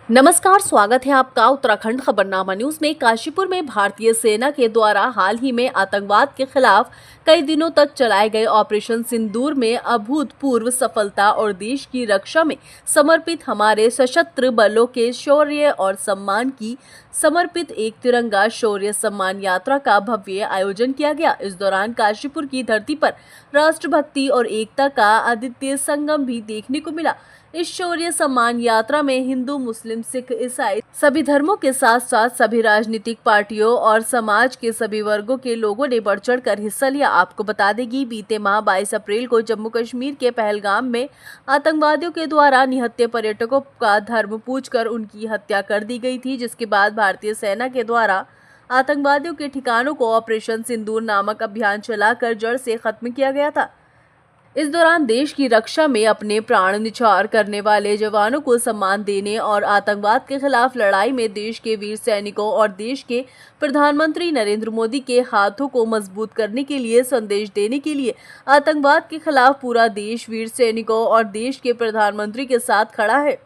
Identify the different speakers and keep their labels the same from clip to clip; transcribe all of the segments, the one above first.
Speaker 1: नमस्कार, स्वागत है आपका उत्तराखंड खबरनामा न्यूज में। काशीपुर में भारतीय सेना के द्वारा हाल ही में आतंकवाद के खिलाफ कई दिनों तक चलाए गए ऑपरेशन सिंदूर में अभूतपूर्व सफलता और देश की रक्षा में समर्पित हमारे सशस्त्र बलों के शौर्य और सम्मान की समर्पित एक तिरंगा शौर्य सम्मान यात्रा का भव्य आयोजन किया गया। इस दौरान काशीपुर की धरती पर राष्ट्रभक्ति और एकता का अद्वितीय संगम भी देखने को मिला। इस शौर्य सम्मान यात्रा में हिंदू, मुस्लिम, सिख, ईसाई सभी धर्मों के साथ साथ सभी राजनीतिक पार्टियों और समाज के सभी वर्गों के लोगों ने बढ़ चढ़ कर हिस्सा लिया। आपको बता दें कि बीते माह 22 अप्रैल को जम्मू कश्मीर के पहलगाम में आतंकवादियों के द्वारा निहत्थे पर्यटकों का धर्म पूछकर उनकी हत्या कर दी गई थी, जिसके बाद भारतीय सेना के द्वारा आतंकवादियों के ठिकानों को ऑपरेशन सिंदूर नामक अभियान चलाकर जड़ से खत्म किया गया था। इस दौरान देश की रक्षा में अपने प्राण न्यौछावर करने वाले जवानों को सम्मान देने और आतंकवाद के खिलाफ लड़ाई में देश के वीर सैनिकों और देश के प्रधानमंत्री नरेंद्र मोदी के हाथों को मजबूत करने के लिए संदेश देने के लिए आतंकवाद के खिलाफ पूरा देश वीर सैनिकों और देश के प्रधानमंत्री के साथ खड़ा है।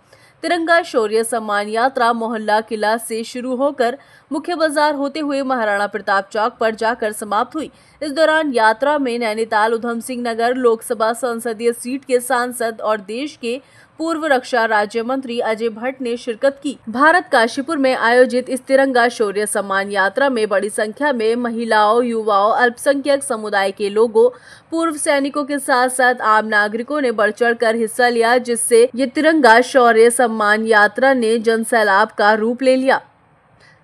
Speaker 1: तिरंगा शौर्य सम्मान यात्रा मोहल्ला किला से शुरू होकर मुख्य बाजार होते हुए महाराणा प्रताप चौक पर जाकर समाप्त हुई। इस दौरान यात्रा में नैनीताल, उधम सिंह नगर लोकसभा संसदीय सीट के सांसद और देश के पूर्व रक्षा राज्य मंत्री अजय भट्ट ने शिरकत की। भारत काशीपुर में आयोजित इस तिरंगा शौर्य सम्मान यात्रा में बड़ी संख्या में महिलाओं, युवाओं, अल्पसंख्यक समुदाय के लोगों, पूर्व सैनिकों के साथ साथ आम नागरिकों ने बढ़ चढ़ कर हिस्सा लिया, जिससे ये तिरंगा शौर्य सम्मान यात्रा ने जनसैलाब का रूप ले लिया।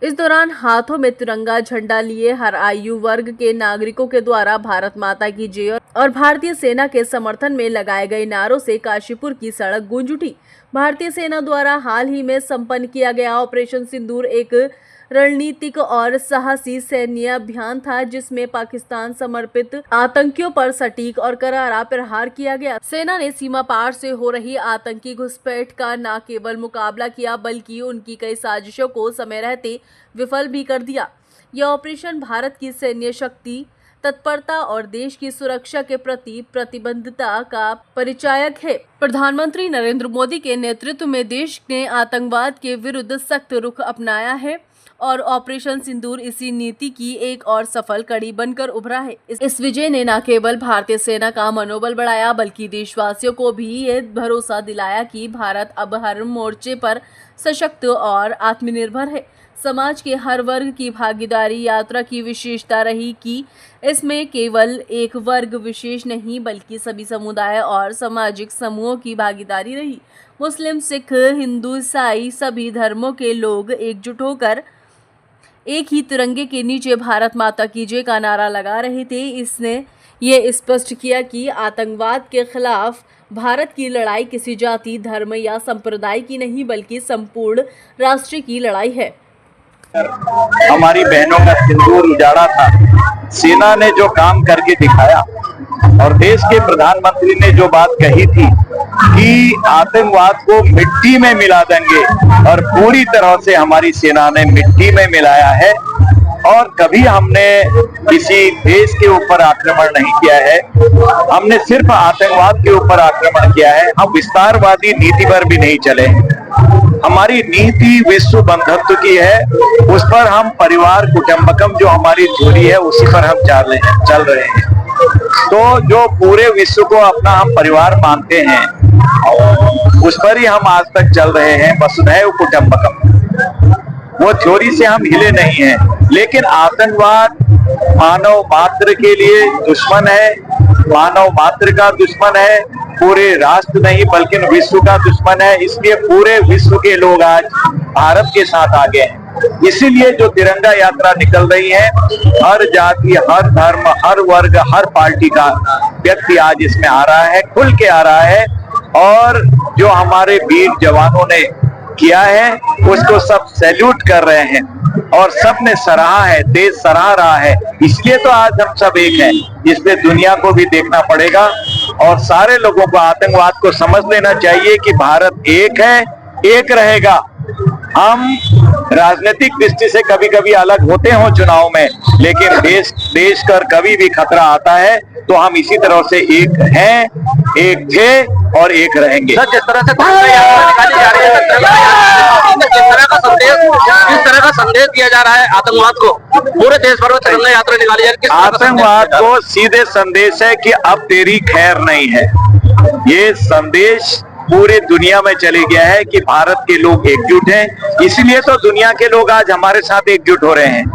Speaker 1: इस दौरान हाथों में तिरंगा झंडा लिए हर आयु वर्ग के नागरिकों के द्वारा भारत माता की जय और भारतीय सेना के समर्थन में लगाए गए नारों से काशीपुर की सड़क गूंज उठी। भारतीय सेना द्वारा हाल ही में संपन्न किया गया ऑपरेशन सिंदूर एक रणनीतिक और साहसी सैन्य अभियान था, जिसमें पाकिस्तान समर्पित आतंकियों पर सटीक और करारा प्रहार किया गया। सेना ने सीमा पार से हो रही आतंकी घुसपैठ का न केवल मुकाबला किया बल्कि उनकी कई साजिशों को समय रहते विफल भी कर दिया। यह ऑपरेशन भारत की सैन्य शक्ति, तत्परता और देश की सुरक्षा के प्रति प्रतिबद्धता का परिचायक है। प्रधानमंत्री नरेंद्र मोदी के नेतृत्व में देश ने आतंकवाद के विरुद्ध सख्त रुख अपनाया है और ऑपरेशन सिंदूर इसी नीति की एक और सफल कड़ी बनकर उभरा है। इस विजय ने न केवल भारतीय सेना का मनोबल बढ़ाया बल्कि देशवासियों को भी ये भरोसा दिलाया कि भारत अब हर मोर्चे पर सशक्त और आत्मनिर्भर है। समाज के हर वर्ग की भागीदारी यात्रा की विशेषता रही कि इसमें केवल एक वर्ग विशेष नहीं बल्कि सभी समुदाय और सामाजिक समूहों की भागीदारी रही। मुस्लिम, सिख, हिंदू, ईसाई सभी धर्मों के लोग एकजुट होकर एक ही तिरंगे के नीचे भारत माता की जय का नारा लगा रहे थे। इसने ये स्पष्ट किया कि आतंकवाद के खिलाफ भारत की लड़ाई किसी जाति, धर्म या संप्रदाय की नहीं बल्कि संपूर्ण राष्ट्र की लड़ाई है।
Speaker 2: हमारी बहनों का सिंदूर उजाड़ा था। सेना ने जो काम करके दिखाया और देश के प्रधानमंत्री ने जो बात कही थी कि आतंकवाद को मिट्टी में मिला देंगे, और पूरी तरह से हमारी सेना ने मिट्टी में मिलाया है। और कभी हमने किसी देश के ऊपर आक्रमण नहीं किया है, हमने सिर्फ आतंकवाद के ऊपर आक्रमण किया है। हम विस्तारवादी नीति पर भी नहीं चले। हमारी नीति विश्व बंधुत्व की है, उस पर हम परिवार कुटुंबकम जो हमारी थ्योरी है उसी पर हम चल रहे हैं। तो जो पूरे विश्व को अपना हम परिवार मानते हैं उस पर ही हम आज तक चल रहे हैं, वसुधैव कुटुंबकम। वो थ्योरी से हम हिले नहीं हैं। लेकिन आतंकवाद मानव मात्र के लिए दुश्मन है, मानव मात्र का दुश्मन है, पूरे राष्ट्र नहीं बल्कि विश्व का दुश्मन है। इसलिए पूरे विश्व के लोग आज भारत के साथ आगे हैं। इसीलिए जो तिरंगा यात्रा निकल रही है, हर जाति, हर धर्म, हर वर्ग, हर पार्टी का व्यक्ति आज इसमें आ रहा है, खुल के आ रहा है। और जो हमारे वीर जवानों ने किया है उसको सब सैल्यूट कर रहे हैं और सबने सराहा है, देश सराह रहा है। इसलिए तो आज हम सब एक हैं। इसलिए दुनिया को भी देखना पड़ेगा और सारे लोगों को आतंकवाद को समझ लेना चाहिए कि भारत एक है, एक रहेगा। हम राजनीतिक दृष्टि से कभी कभी अलग होते हो चुनाव में, लेकिन देश कर कभी भी खतरा आता है तो हम इसी तरह से एक हैं, एक थे और एक रहेंगे।
Speaker 3: जिस तरह से निकाली जा रही है किस तरह का संदेश दिया जा रहा है आतंकवाद को, पूरे देश भर में तिरंगा यात्रा निकाली जा रही है, किस तरह का संदेश
Speaker 2: आतंकवाद
Speaker 3: दिया जा रहा है?
Speaker 2: को सीधे संदेश है कि अब तेरी खैर नहीं है। ये संदेश पूरी दुनिया में चले गया है कि भारत के लोग एकजुट हैं, इसलिए तो दुनिया के लोग आज हमारे साथ एकजुट हो रहे हैं।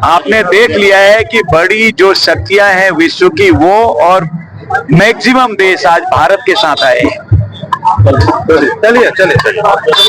Speaker 2: आपने देख लिया है कि बड़ी जो शक्तियां हैं विश्व की, वो और मैक्सिमम देश आज भारत के साथ आए हैं।
Speaker 3: चलिए चलिए चलिए।